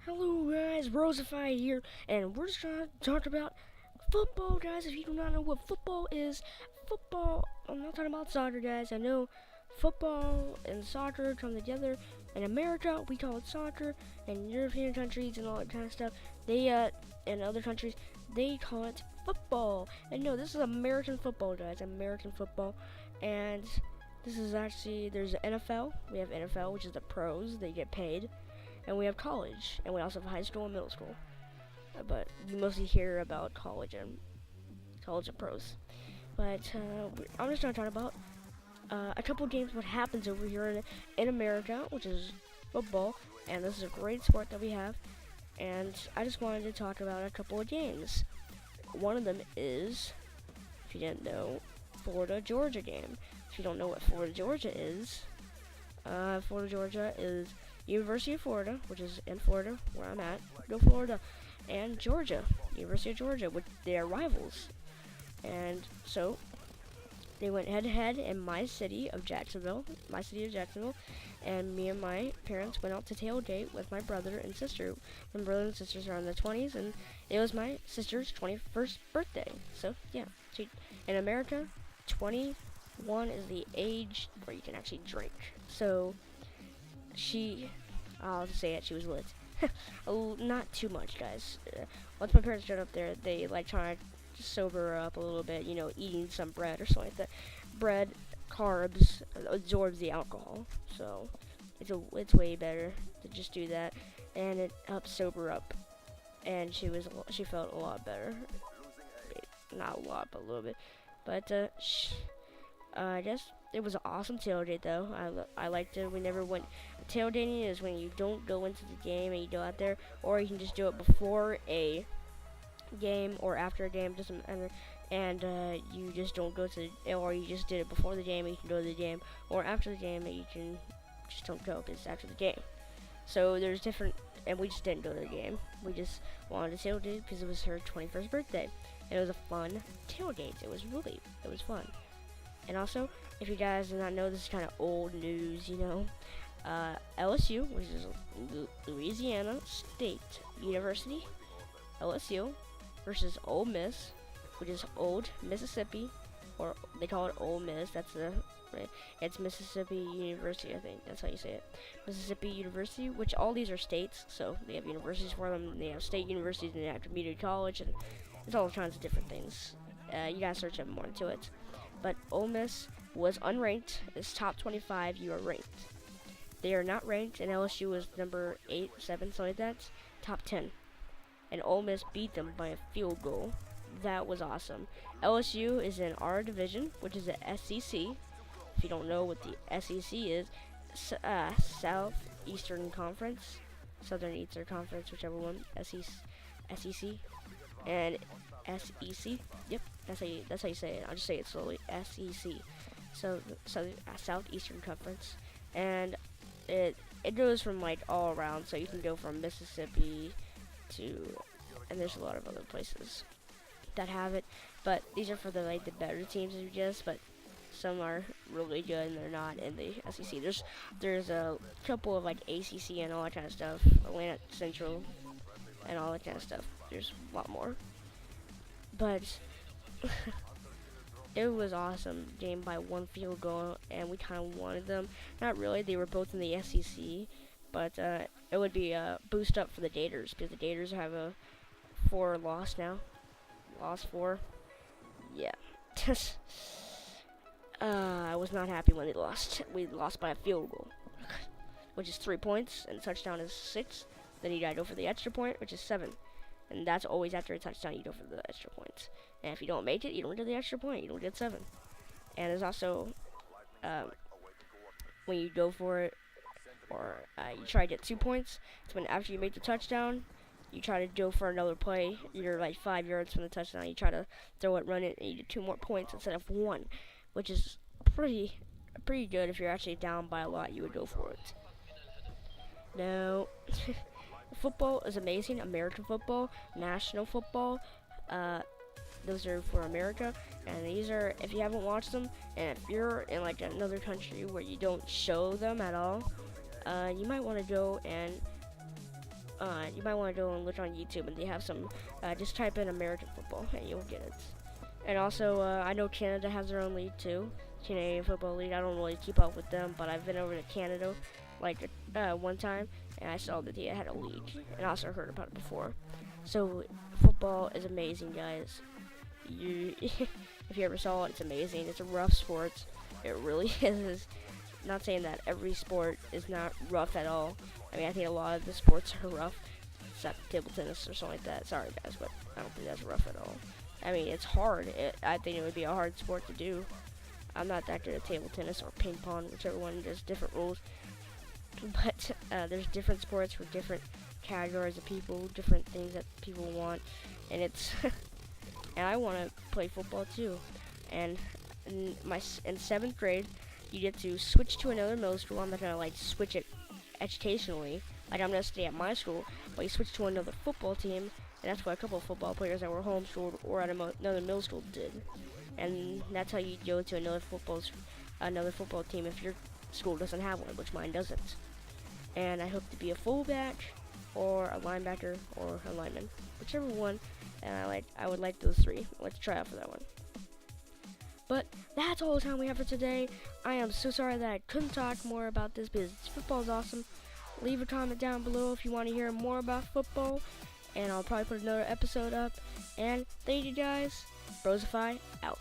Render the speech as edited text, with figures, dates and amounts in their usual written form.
Hello guys, Brosiveify here, and we're just gonna talk about football, guys. If you do not know what football is, I'm not talking about soccer, guys. I know football and soccer come together. In America, we call it soccer, and European countries and all that kind of stuff, and other countries, they call it football. And no, this is American football, guys, American football. And this is actually, there's NFL, we have NFL, which is the pros, they get paid. And we have college, and we also have high school and middle school. But you mostly hear about college and pros. But I'm just gonna talk about a couple games. What happens over here in America, which is football, and this is a great sport that we have. And I just wanted to talk about a couple of games. One of them is, if you didn't know, Florida Georgia game. If you don't know what Florida Georgia is, Florida Georgia is University of Florida, which is in Florida, where I'm at. Go Florida. And Georgia, University of Georgia, which they are rivals. And so they went head to head in my city of Jacksonville, and me and my parents went out to tailgate with my brother and sister. My brother and sisters are in their 20s, and it was my sister's 21st birthday. So yeah, in America, 21 is the age where you can actually drink. So I'll just say it, she was lit. Not too much, guys. Once my parents got up there, they like trying to sober her up a little bit, eating some bread or something like that. Bread, carbs, absorbs the alcohol, so it's way better to just do that, and it helps sober up. And she felt a lot better. Not a lot, but a little bit. But I guess it was an awesome tailgate, though. I liked it. We never went. Tailgating is when you don't go into the game and you go out there, or you can just do it before a game or after a game, doesn't matter. And you just don't go to, or you just did it before the game and you can go to the game, or after the game and you can just don't go because it's after the game. So there's different, and we just didn't go to the game. We just wanted to tailgate because it was her 21st birthday. And it was a fun tailgate. It was fun. And also, if you guys do not know, this is kind of old news, LSU, which is Louisiana State University, LSU, versus Ole Miss, which is Old Mississippi, or they call it Ole Miss. It's Mississippi University, I think. That's how you say it. Mississippi University, which all these are states, so they have universities for them. They have state universities, and they have community college, and it's all kinds of different things. You gotta search up more into it. But Ole Miss was unranked. It's top 25. You are ranked. They are not ranked, and LSU was number 8, 7, something like that. Top 10. And Ole Miss beat them by a field goal. That was awesome. LSU is in our division, which is the SEC. If you don't know what the SEC is, Southeastern Conference, Southern Eastern Conference, whichever one. SEC, and SEC. Yep, that's how you say it. I'll just say it slowly. SEC. So Southeastern Conference, and it goes from like all around. So you can go from Mississippi to, and there's a lot of other places that have it. But these are for the better teams, I guess. But some are really good and they're not in the SEC. There's a couple of like ACC and all that kind of stuff. Atlantic Central and all that kind of stuff. There's a lot more. But it was awesome game by one field goal, and we kind of wanted them. Not really. They were both in the SEC, but it would be a boost up for the Gators because the Gators have a 4 loss now. Lost 4. Yeah. I was not happy when they lost. We lost by a field goal, which is 3 points, and touchdown is 6. Then you gotta go for the extra point, which is 7. And that's always after a touchdown, you go for the extra points. And if you don't make it, you don't get the extra point. You don't get 7. And there's also, when you go for it, or you try to get 2 points, it's when after you make the touchdown, you try to go for another play. You're like 5 yards from the touchdown. You try to throw it, run it, and you get 2 more points instead of 1, which is pretty good. If you're actually down by a lot, you would go for it. No. Football is amazing. American football, national football, those are for America, and these are, if you haven't watched them, and if you're in like another country where you don't show them at all, you might want to go and you might want to go and look on YouTube, and they have some. Just type in American football, and you'll get it. And also, I know Canada has their own league too, Canadian Football League. I don't really keep up with them, but I've been over to Canada, like one time, and I saw that they had a league, and I also heard about it before. So football is amazing, guys. If you ever saw it, it's amazing. It's a rough sport. It really is. Not saying that every sport is not rough at all. I mean, I think a lot of the sports are rough, except table tennis or something like that. Sorry, guys, but I don't think that's rough at all. I mean, it's hard. I think it would be a hard sport to do. I'm not that good at table tennis or ping pong, whichever one. There's different rules. But there's different sports for different categories of people, different things that people want. And it's... and I want to play football too. And in 7th grade, you get to switch to another middle school. I'm not going to like switch it educationally. Like I'm going to stay at my school. But you switch to another football team. And that's what a couple of football players that were homeschooled or at another middle school did. And that's how you go to another football team if your school doesn't have one, which mine doesn't. And I hope to be a fullback or a linebacker or a lineman, whichever one. And I would like those 3. Let's try out for that one. But that's all the time we have for today. I am so sorry that I couldn't talk more about this because football is awesome. Leave a comment down below if you want to hear more about football, and I'll probably put another episode up. And thank you guys. Brosiveify out.